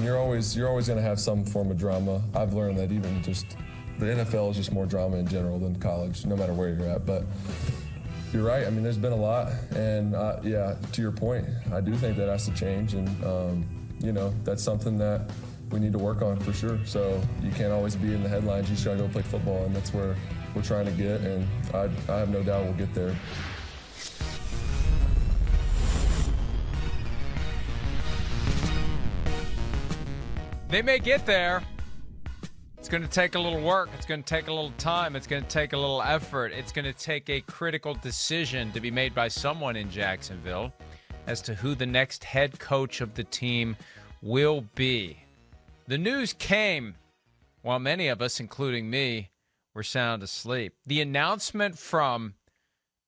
you're always going to have some form of drama. I've learned that even just the NFL is just more drama in general than college, no matter where you're at. But you're right. I mean, there's been a lot, and yeah, to your point, I do think that has to change, and that's something that we need to work on for sure. So you can't always be in the headlines. You just gotta go play football, and that's where we're trying to get, and I have no doubt we'll get there. They may get there. It's going to take a little work. It's going to take a little time. It's going to take a little effort. It's going to take a critical decision to be made by someone in Jacksonville as to who the next head coach of the team will be. The news came while many of us, including me, were sound asleep. The announcement from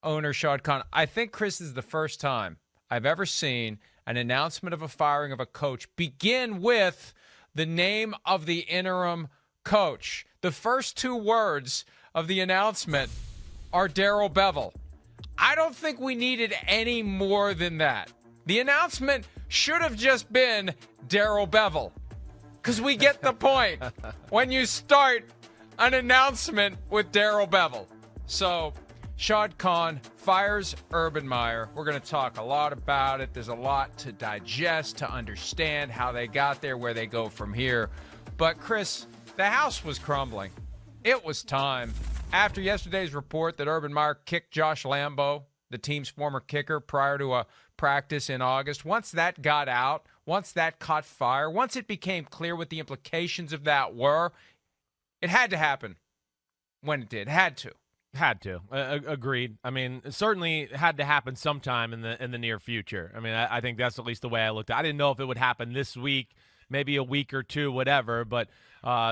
owner Shad Khan, I think, Chris, is the first time I've ever seen an announcement of a firing of a coach begin with the name of the interim coach. The first two words of the announcement are Darrell Bevell. I don't think we needed any more than that. The announcement should have just been Darrell Bevell, because we get the point when you start an announcement with Darrell Bevell. So Shad Khan fires Urban Meyer. We're going to talk a lot about it. There's a lot to digest, to understand how they got there, where they go from here. But Chris, the house was crumbling. It was time. After yesterday's report that Urban Meyer kicked Josh Lambo, the team's former kicker, prior to a practice in August, once that got out, once that caught fire, once it became clear what the implications of that were, it had to happen when it did. Had to. Agreed. I mean, it certainly had to happen sometime in the near future. I mean, I think that's at least the way I looked at it. I didn't know if it would happen this week, maybe a week or two, whatever, but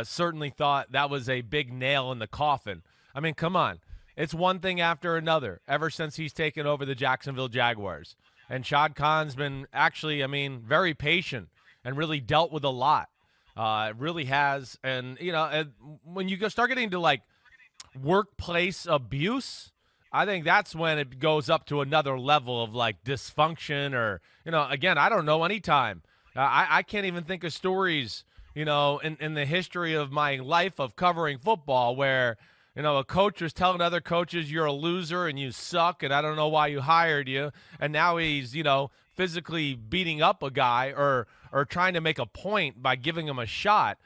certainly thought that was a big nail in the coffin. I mean, come on. It's one thing after another ever since he's taken over the Jacksonville Jaguars. And Shad Khan's been actually, very patient and really dealt with a lot. It really has. And, when you start getting to, workplace abuse, I think that's when it goes up to another level of, dysfunction or, again, I don't know any time. I can't even think of stories, in the history of my life of covering football where, a coach was telling other coaches you're a loser and you suck and I don't know why you hired you. And now he's, physically beating up a guy or trying to make a point by giving him a shot.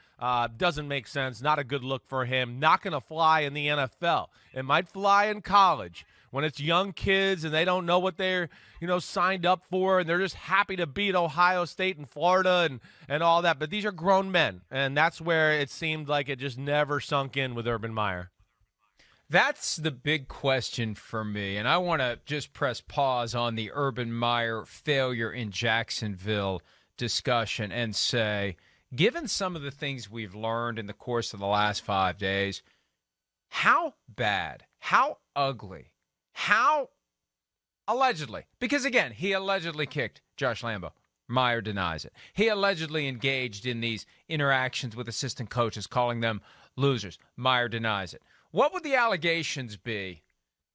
Doesn't make sense. Not a good look for him. Not going to fly in the NFL. It might fly in college when it's young kids and they don't know what they're, signed up for, and they're just happy to beat Ohio State and Florida and all that. But these are grown men, and that's where it seemed like it just never sunk in with Urban Meyer. That's the big question for me, and I want to just press pause on the Urban Meyer failure in Jacksonville discussion and say, given some of the things we've learned in the course of the last 5 days, how bad, how ugly, how allegedly, because again, he allegedly kicked Josh Lambo. Meyer denies it. He allegedly engaged in these interactions with assistant coaches, calling them losers. Meyer denies it. What would the allegations be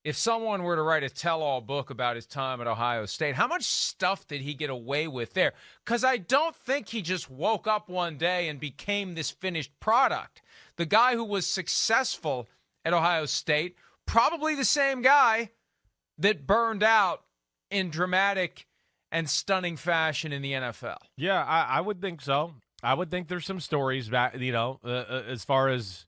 if someone were to write a tell-all book about his time at Ohio State? How much stuff did he get away with there? Because I don't think he just woke up one day and became this finished product. The guy who was successful at Ohio State, probably the same guy that burned out in dramatic and stunning fashion in the NFL. Yeah, I would think so. I would think there's some stories back, as far as,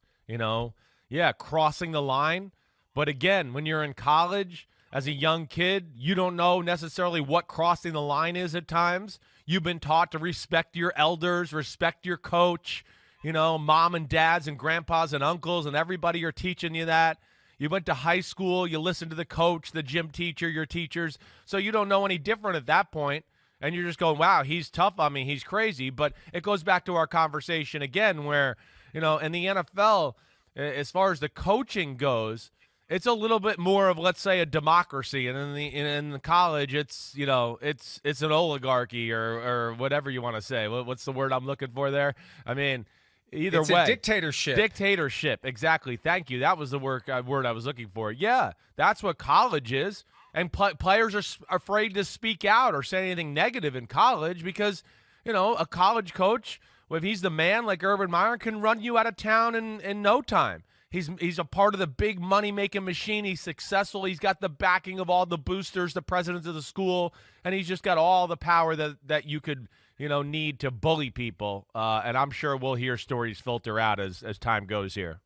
crossing the line. But again, when you're in college as a young kid, you don't know necessarily what crossing the line is at times. You've been taught to respect your elders, respect your coach, mom and dads and grandpas and uncles and everybody are teaching you that. You went to high school, you listened to the coach, the gym teacher, your teachers. So you don't know any different at that point. And you're just going, wow, he's tough on me. He's crazy. But it goes back to our conversation again where, in the NFL, as far as the coaching goes, it's a little bit more of, let's say, a democracy, and in the college, it's it's an oligarchy or whatever you want to say. What's the word I'm looking for there? I mean, either it's way, a dictatorship. Dictatorship, exactly. Thank you. That was the word I was looking for. Yeah, that's what college is, and players are afraid to speak out or say anything negative in college because a college coach, if he's the man like Urban Meyer, can run you out of town in no time. He's a part of the big money-making machine. He's successful. He's got the backing of all the boosters, the presidents of the school, and he's just got all the power that you could need to bully people. And I'm sure we'll hear stories filter out as time goes here.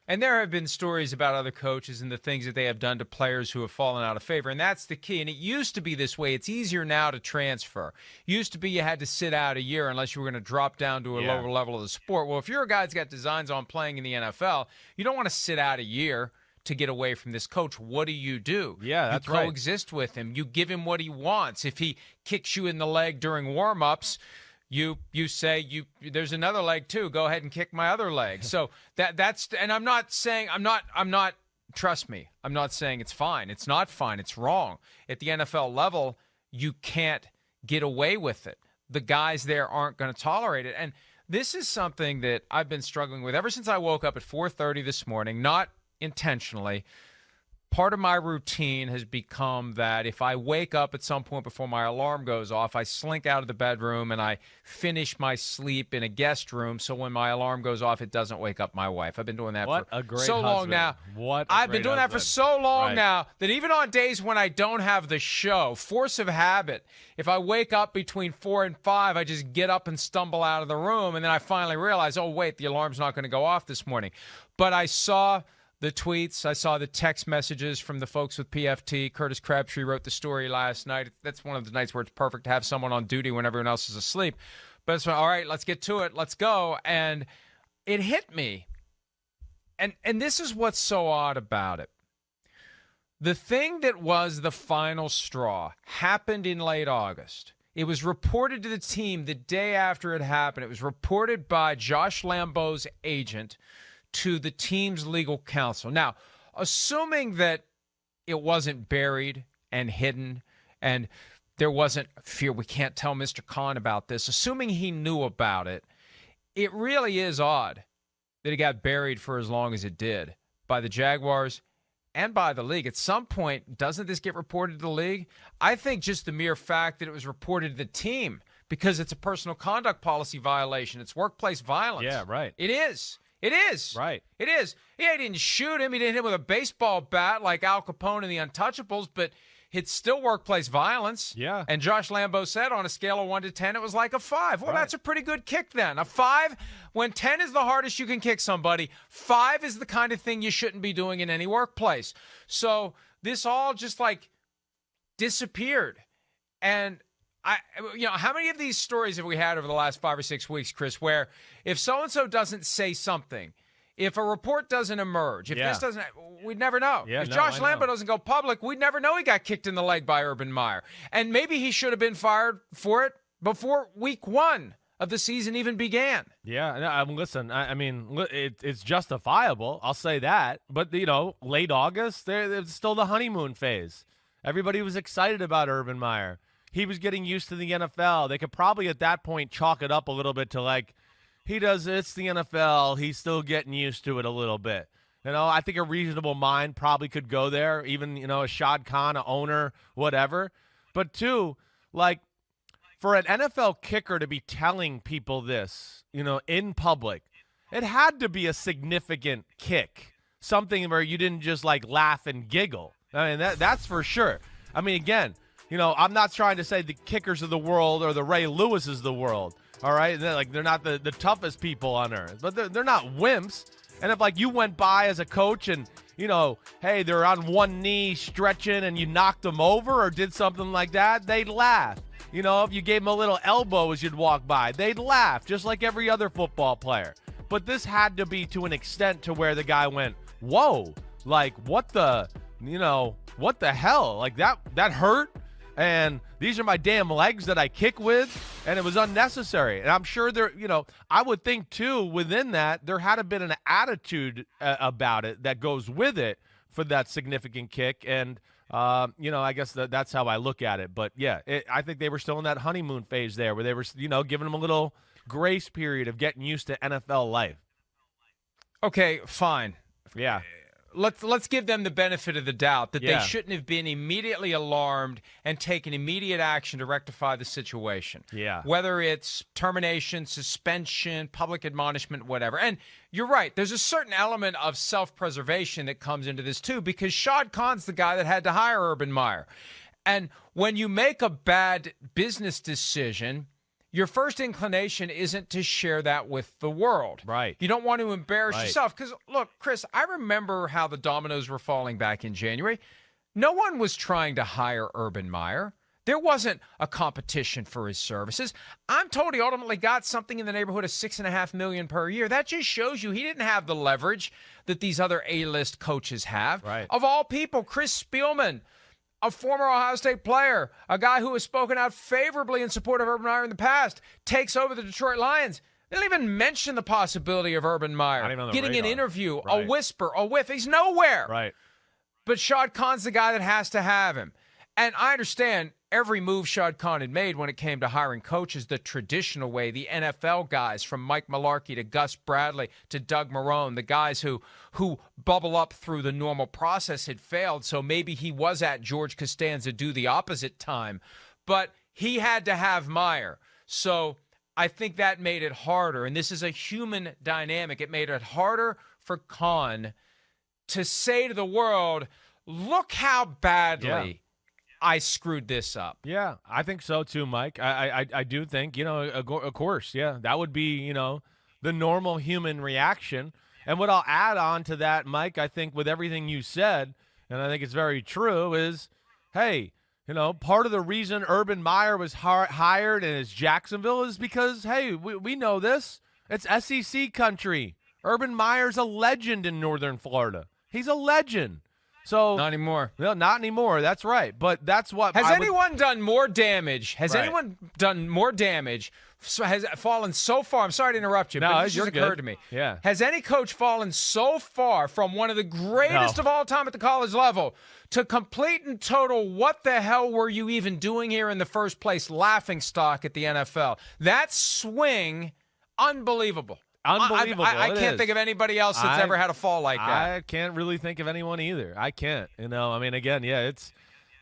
And there have been stories about other coaches and the things that they have done to players who have fallen out of favor, and that's the key. And it used to be this way. It's easier now to transfer. Used to be you had to sit out a year unless you were going to drop down to a lower level of the sport. Well, if you're a guy that's got designs on playing in the NFL, you don't want to sit out a year to get away from this coach. What do? Yeah, that's right. You coexist with him. You give him what he wants. If he kicks you in the leg during warm-ups, You say there's another leg too. Go ahead and kick my other leg. So that's and I'm not saying trust me, I'm not saying it's fine. It's not fine. It's wrong. At the NFL level, you can't get away with it. The guys there aren't going to tolerate it. And this is something that I've been struggling with ever since I woke up at 4:30 this morning, not intentionally. Part of my routine has become that if I wake up at some point before my alarm goes off, I slink out of the bedroom and I finish my sleep in a guest room so when my alarm goes off, it doesn't wake up my wife. I've been doing that for so long now. I've been doing that for so long now that even on days when I don't have the show, force of habit, if I wake up between 4 and 5, I just get up and stumble out of the room, and then I finally realize, oh, wait, the alarm's not going to go off this morning. But I saw the tweets. I saw the text messages from the folks with PFT. Curtis Crabtree wrote the story last night. That's one of the nights where it's perfect to have someone on duty when everyone else is asleep. But it's all right, let's get to it. Let's go. And it hit me. And this is what's so odd about it. The thing that was the final straw happened in late August. It was reported to the team the day after it happened. It was reported by Josh Lambo's agent to the team's legal counsel. Now, assuming that it wasn't buried and hidden and there wasn't fear, we can't tell Mr. Khan about this, assuming he knew about it, it really is odd that it got buried for as long as it did by the Jaguars and by the league. At some point, doesn't this get reported to the league? I think just the mere fact that it was reported to the team, because it's a personal conduct policy violation. It's workplace violence. Yeah, right. It is. It is. Right. It is. Yeah, he didn't shoot him. He didn't hit him with a baseball bat like Al Capone and the Untouchables, but it's still workplace violence. Yeah. And Josh Lambo said on a scale of 1 to 10, it was like a 5. Well, That's a pretty good kick then. A 5, when 10 is the hardest you can kick somebody, 5 is the kind of thing you shouldn't be doing in any workplace. So this all just like disappeared. And how many of these stories have we had over the last 5 or 6 weeks, Chris, where if so-and-so doesn't say something, if a report doesn't emerge, if this doesn't, we'd never know. If Josh Lambo doesn't go public, we'd never know he got kicked in the leg by Urban Meyer. And maybe he should have been fired for it before week 1 of the season even began. Yeah, listen, I mean, it's justifiable. I'll say that. But, late August, it's still the honeymoon phase. Everybody was excited about Urban Meyer. He was getting used to the NFL. They could probably at that point chalk it up a little bit to like, it's the NFL. He's still getting used to it a little bit. I think a reasonable mind probably could go there, even, a Shad Khan, an owner, whatever. But two, like, for an NFL kicker to be telling people this, in public, it had to be a significant kick, something where you didn't just like laugh and giggle. I mean, that's for sure. I mean, again, I'm not trying to say the kickers of the world or the Ray Lewises of the world, all right? They're not the toughest people on earth, but they're not wimps. And if, you went by as a coach and, hey, they're on one knee stretching and you knocked them over or did something like that, they'd laugh. If you gave them a little elbow as you'd walk by, they'd laugh, just like every other football player. But this had to be to an extent to where the guy went, whoa, what the hell? Like, that hurt? And these are my damn legs that I kick with, and it was unnecessary. And I'm sure I would think, too, within that, there had been an attitude about it that goes with it for that significant kick. And, I guess that's how I look at it. But, yeah, I think they were still in that honeymoon phase there where they were, giving them a little grace period of getting used to NFL life. Okay, fine. Yeah. let's give them the benefit of the doubt that Yeah. they shouldn't have been immediately alarmed and taken immediate action to rectify the situation. Yeah. Whether it's termination, suspension, public admonishment, whatever. And you're right. There's a certain element of self-preservation that comes into this too, because Shad Khan's the guy that had to hire Urban Meyer. And when you make a bad business decision, your first inclination isn't to share that with the world. Right. You don't want to embarrass Right. yourself. Because, look, Chris, I remember how the dominoes were falling back in January. No one was trying to hire Urban Meyer. There wasn't a competition for his services. I'm told he ultimately got something in the neighborhood of $6.5 million per year. That just shows you he didn't have the leverage that these other A-list coaches have. Right. Of all people, Chris Spielman, a former Ohio State player, a guy who has spoken out favorably in support of Urban Meyer in the past, takes over the Detroit Lions. They don't even mention the possibility of Urban Meyer Not even on the getting an radar. interview, Right. a whisper, a whiff. He's nowhere. Right. But Shad Khan's the guy that has to have him. And I understand every move Shad Khan had made when it came to hiring coaches the traditional way, the NFL guys from Mike Mularkey to Gus Bradley to Doug Marrone, the guys who bubble up through the normal process had failed. So maybe he was at George Costanza do the opposite time. But he had to have Meyer. So I think that made it harder. And this is a human dynamic. It made it harder for Khan to say to the world, look how badly I screwed this up. Yeah, I think so too, Mike. I do think, of course, yeah, that would be, the normal human reaction. And what I'll add on to that, Mike, I think with everything you said, and I think it's very true, is, hey, part of the reason Urban Meyer was hired and is Jacksonville is because, hey, we know this. It's SEC country. Urban Meyer's a legend in Northern Florida. He's a legend. So Not anymore. No, not anymore. That's right. But that's what Has anyone done more damage? Has Right. anyone done more damage? So has fallen so far? I'm sorry to interrupt you, No, but this you're just occurred good. to me. Yeah. Has any coach fallen so far from one of the greatest No. of all time at the college level to complete and total what the hell were you even doing here in the first place? Laughing stock at the NFL. That swing, unbelievable. Unbelievable. I It can't is. think of anybody else that's ever had a fall like that. I can't really think of anyone either. I can't. I mean, again, yeah,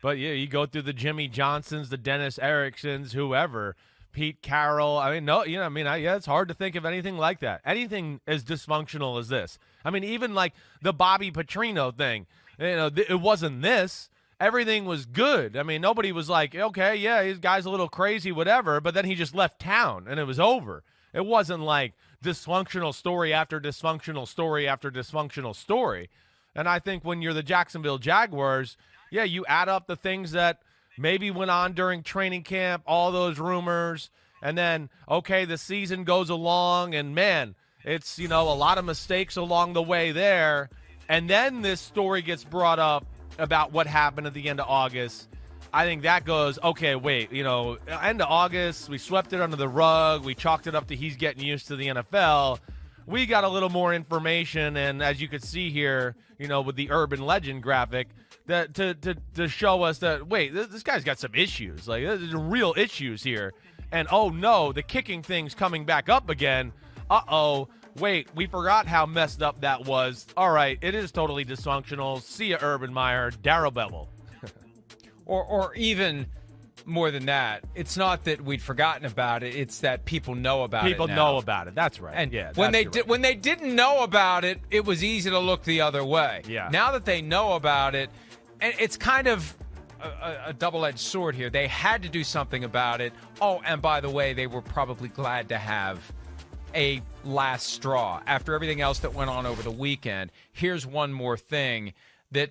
but yeah, you go through the Jimmy Johnsons, the Dennis Ericksons, whoever, Pete Carroll. I mean, no, it's hard to think of anything like that. Anything as dysfunctional as this. I mean, even like the Bobby Petrino thing, it wasn't this. Everything was good. I mean, nobody was like, okay, yeah, this guy's a little crazy, whatever, but then he just left town and it was over. It wasn't like dysfunctional story after dysfunctional story after dysfunctional story. And I think when you're the Jacksonville Jaguars, yeah, you add up the things that maybe went on during training camp, all those rumors, and then, okay, the season goes along, and man, it's, a lot of mistakes along the way there. And then this story gets brought up about what happened at the end of August. I think that goes, okay, wait, end of August, we swept it under the rug. We chalked it up to he's getting used to the NFL. We got a little more information, and as you could see here, with the urban legend graphic, that to show us that, wait, this guy's got some issues. Like, there's real issues here. And, oh, no, the kicking thing's coming back up again. Uh-oh. Wait, we forgot how messed up that was. All right, it is totally dysfunctional. See ya, Urban Meyer. Darryl Bevel. Or even more than that, it's not that we'd forgotten about it. It's that people know about it. People now. know about it. That's right. And yeah, when that's right. when they didn't know about it, it was easy to look the other way. Yeah. Now that they know about it, and it's kind of a double-edged sword here. They had to do something about it. Oh, and by the way, they were probably glad to have a last straw after everything else that went on over the weekend. Here's one more thing that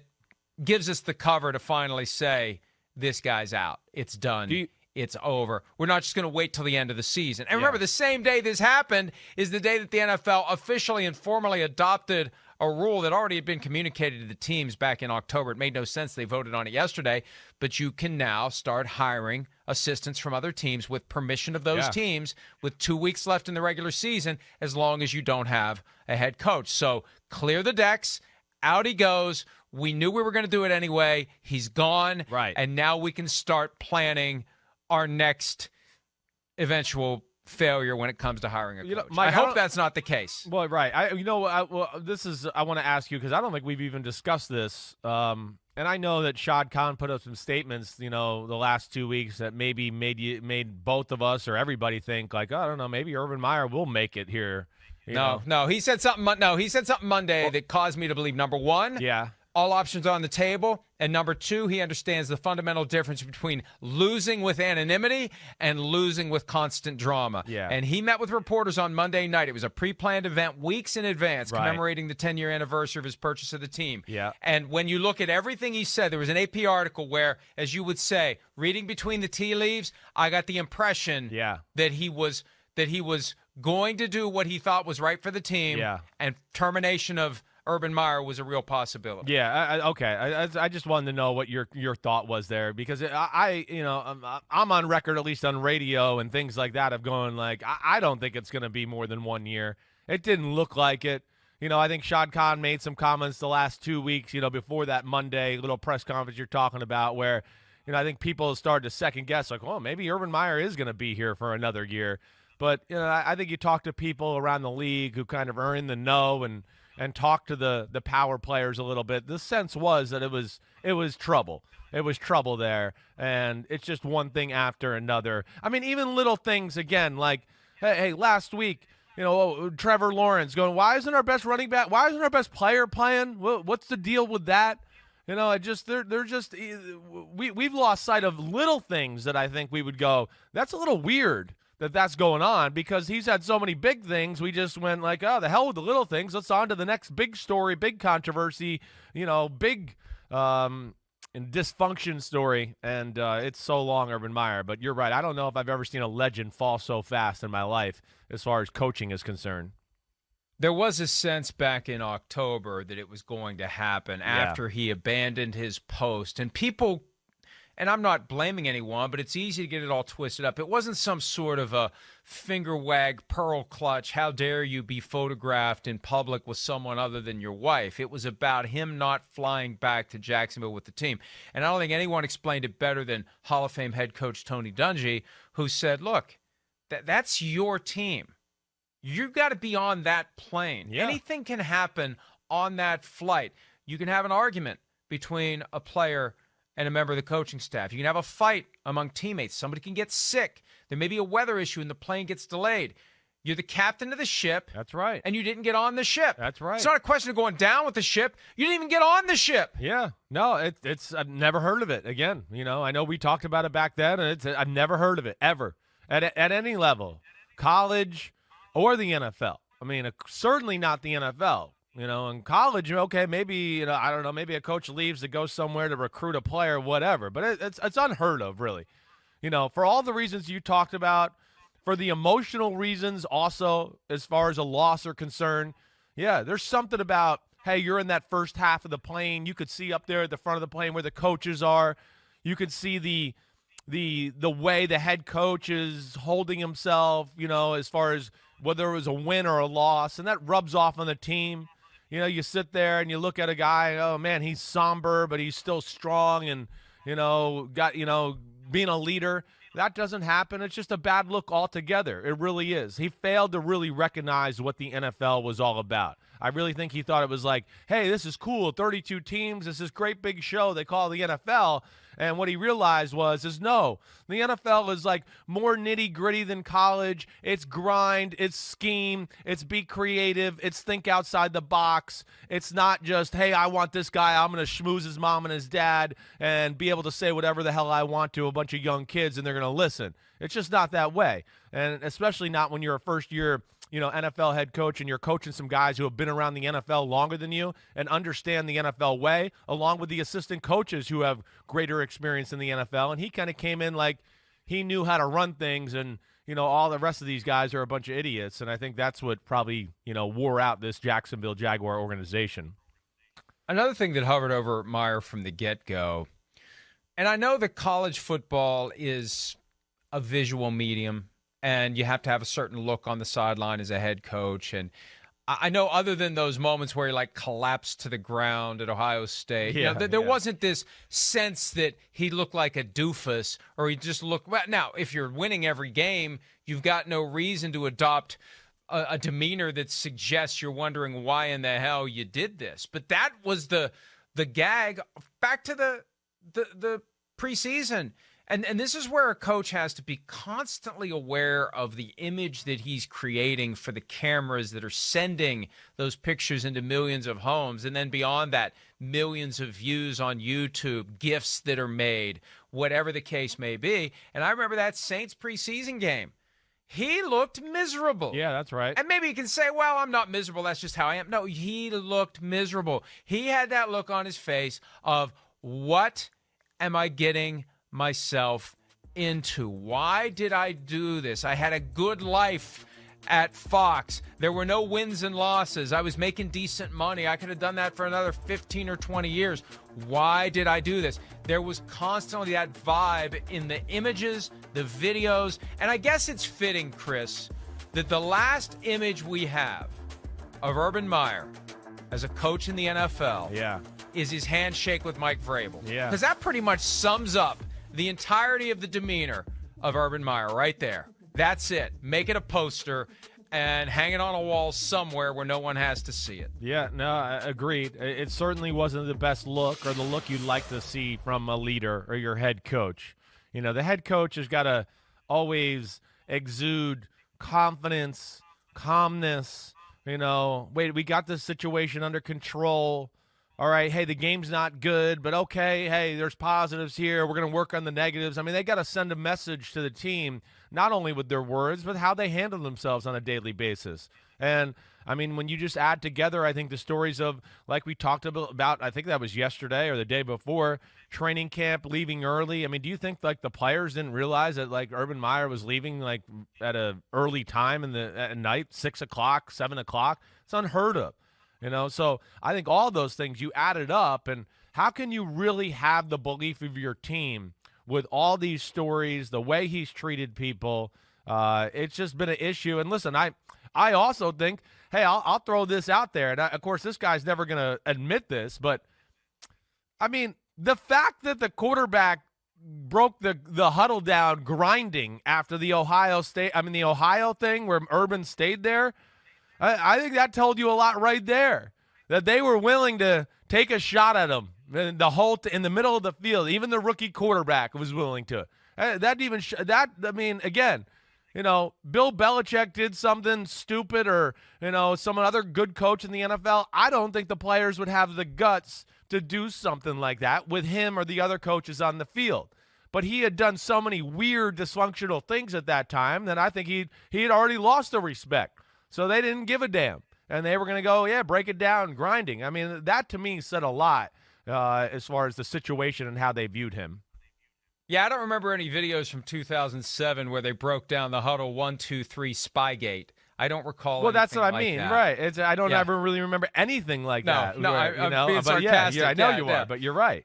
gives us the cover to finally say, this guy's out. It's done. It's over. We're not just going to wait till the end of the season. And remember, the same day this happened is the day that the NFL officially and formally adopted a rule that already had been communicated to the teams back in October. It made no sense. They voted on it yesterday. But you can now start hiring assistants from other teams with permission of those teams with 2 weeks left in the regular season, as long as you don't have a head coach. So clear the decks. Out he goes. We knew we were going to do it anyway. He's gone. Right. And now we can start planning our next eventual failure when it comes to hiring a coach. Mike, I hope that's not the case. Well, right. I want to ask you because I don't think we've even discussed this. And I know that Shad Khan put up some statements, the last 2 weeks that maybe made both of us or everybody think like, I don't know, maybe Urban Meyer will make it here. No, he said something. No, he said something Monday that caused me to believe, number one, all options are on the table, and number two, he understands the fundamental difference between losing with anonymity and losing with constant drama. Yeah. And he met with reporters on Monday night. It was a pre-planned event weeks in advance, commemorating the 10-year anniversary of his purchase of the team. Yeah. And when you look at everything he said, there was an AP article where, as you would say, reading between the tea leaves, I got the impression that he was going to do what he thought was right for the team, and termination of Urban Meyer was a real possibility. Yeah, I just wanted to know what your thought was there because I'm on record, at least on radio and things like that, of going like, I don't think it's going to be more than 1 year. It didn't look like it. I think Shad Khan made some comments the last 2 weeks, before that Monday little press conference you're talking about where, I think people started to second guess like, well, maybe Urban Meyer is going to be here for another year. But, I think you talk to people around the league who kind of are in the know and talk to the power players a little bit. The sense was that it was trouble. It was trouble there, and it's just one thing after another. I mean, even little things, again, like, hey, last week, Trevor Lawrence going, why isn't our best running back, why isn't our best player playing? What's the deal with that? We've lost sight of little things that I think we would go, that's a little weird that's going on because he's had so many big things. We just went like, oh, the hell with the little things. Let's on to the next big story, big controversy, big and dysfunction story. And it's so long, Urban Meyer. But you're right. I don't know if I've ever seen a legend fall so fast in my life as far as coaching is concerned. There was a sense back in October that it was going to happen after he abandoned his post. And people, and I'm not blaming anyone, but it's easy to get it all twisted up. It wasn't some sort of a finger wag, pearl clutch, how dare you be photographed in public with someone other than your wife. It was about him not flying back to Jacksonville with the team. And I don't think anyone explained it better than Hall of Fame head coach Tony Dungy, who said, look, that's your team. You've got to be on that plane. Yeah. Anything can happen on that flight. You can have an argument between a player and a member of the coaching staff. You can have a fight among teammates. Somebody can get sick. There may be a weather issue and the plane gets delayed. You're the captain of the ship. That's right. And you didn't get on the ship. That's right. It's not a question of going down with the ship. You didn't even get on the ship. Yeah. No, it's I've never heard of it. Again, I know we talked about it back then, and I've never heard of it ever at any level, college or the NFL. I mean, certainly not the NFL. In college, okay, maybe, I don't know, maybe a coach leaves to go somewhere to recruit a player, whatever. But it's unheard of, really. For all the reasons you talked about, for the emotional reasons also, as far as a loss are concerned, yeah, there's something about, hey, you're in that first half of the plane. You could see up there at the front of the plane where the coaches are. You could see the way the head coach is holding himself, as far as whether it was a win or a loss, and that rubs off on the team. You sit there and you look at a guy, oh, man, he's somber, but he's still strong and, being a leader. That doesn't happen. It's just a bad look altogether. It really is. He failed to really recognize what the NFL was all about. I really think he thought it was like, hey, this is cool, 32 teams, this is great big show they call the NFL. And what he realized is no, the NFL is like more nitty-gritty than college. It's grind, it's scheme, it's be creative, it's think outside the box. It's not just, hey, I want this guy, I'm going to schmooze his mom and his dad and be able to say whatever the hell I want to a bunch of young kids and they're going to listen. It's just not that way. And especially not when you're a first-year NFL head coach and you're coaching some guys who have been around the NFL longer than you and understand the NFL way, along with the assistant coaches who have greater experience in the NFL. And he kind of came in like he knew how to run things, and all the rest of these guys are a bunch of idiots. And I think that's what probably wore out this Jacksonville Jaguar organization. Another thing that hovered over Meyer from the get-go, and I know that college football is a visual medium, and you have to have a certain look on the sideline as a head coach. And I know other than those moments where he like collapsed to the ground at Ohio State, there wasn't this sense that he looked like a doofus or he just looked. Well, now, if you're winning every game, you've got no reason to adopt a demeanor that suggests you're wondering why in the hell you did this. But that was the gag. Back to the preseason. And this is where a coach has to be constantly aware of the image that he's creating for the cameras that are sending those pictures into millions of homes. And then beyond that, millions of views on YouTube, gifts that are made, whatever the case may be. And I remember that Saints preseason game. He looked miserable. Yeah, that's right. And maybe you can say, well, I'm not miserable. That's just how I am. No, he looked miserable. He had that look on his face of, what am I getting myself into? Why did I do this? I had a good life at Fox. There were no wins and losses. I was making decent money. I could have done that for another 15 or 20 years. Why did I do this? There was constantly that vibe in the images, the videos, and I guess it's fitting, Chris, that the last image we have of Urban Meyer as a coach in the NFL is his handshake with Mike Vrabel. Yeah. Because that pretty much sums up the entirety of the demeanor of Urban Meyer right there. That's it. Make it a poster and hang it on a wall somewhere where no one has to see it. Yeah, no, agreed. It certainly wasn't the best look or the look you'd like to see from a leader or your head coach. You know, the head coach has got to always exude confidence, calmness. You know, wait, we got this situation under control. All right, hey, the game's not good, but okay, hey, there's positives here. We're going to work on the negatives. I mean, they got to send a message to the team, not only with their words, but how they handle themselves on a daily basis. And, I mean, when you just add together, I think the stories of, like we talked about, I think that was yesterday or the day before, training camp, leaving early. I mean, do you think, like, the players didn't realize that, like, Urban Meyer was leaving, like, at an early time at night, 6 o'clock, 7 o'clock? It's unheard of. You know, so I think all those things you added up, and how can you really have the belief of your team with all these stories, the way he's treated people? It's just been an issue. And listen, I also think, hey, I'll throw this out there. And of course, this guy's never going to admit this, but I mean, the fact that the quarterback broke the huddle down grinding after the Ohio thing where Urban stayed there, I think that told you a lot right there, that they were willing to take a shot at him in the middle of the field. Even the rookie quarterback was willing to. Again, you know, Bill Belichick did something stupid or, you know, some other good coach in the NFL. I don't think the players would have the guts to do something like that with him or the other coaches on the field. But he had done so many weird, dysfunctional things at that time that I think he had already lost the respect. So they didn't give a damn. And they were going to go, break it down, grinding. I mean, that to me said a lot as far as the situation and how they viewed him. Yeah, I don't remember any videos from 2007 where they broke down the huddle 1, 2, 3 Spygate. I don't recall. Well, that's what I like mean, that. right? I don't ever really remember anything like that. No, I'm being sarcastic. I know you are, but you're right.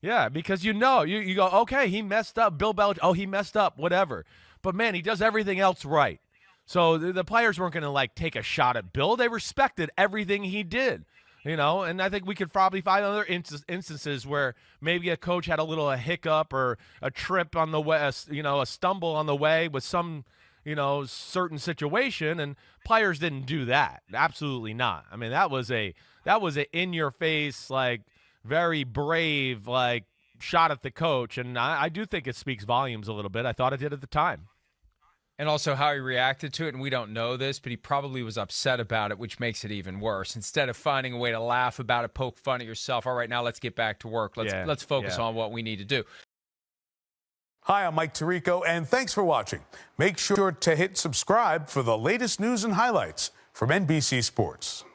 Yeah, because you go, okay, he messed up. Bill Belichick, he messed up, whatever. But man, he does everything else right. So the players weren't going to, like, take a shot at Bill. They respected everything he did, you know. And I think we could probably find other instances where maybe a coach had a hiccup or a trip on the way, a stumble on the way with some, certain situation, and players didn't do that. Absolutely not. I mean, that was a in-your-face, like, very brave, like, shot at the coach. And I do think it speaks volumes a little bit. I thought it did at the time. And also how he reacted to it, and we don't know this, but he probably was upset about it, which makes it even worse. Instead of finding a way to laugh about it, poke fun at yourself, all right, now let's get back to work. Let's focus on what we need to do. Hi, I'm Mike Tirico, and thanks for watching. Make sure to hit subscribe for the latest news and highlights from NBC Sports.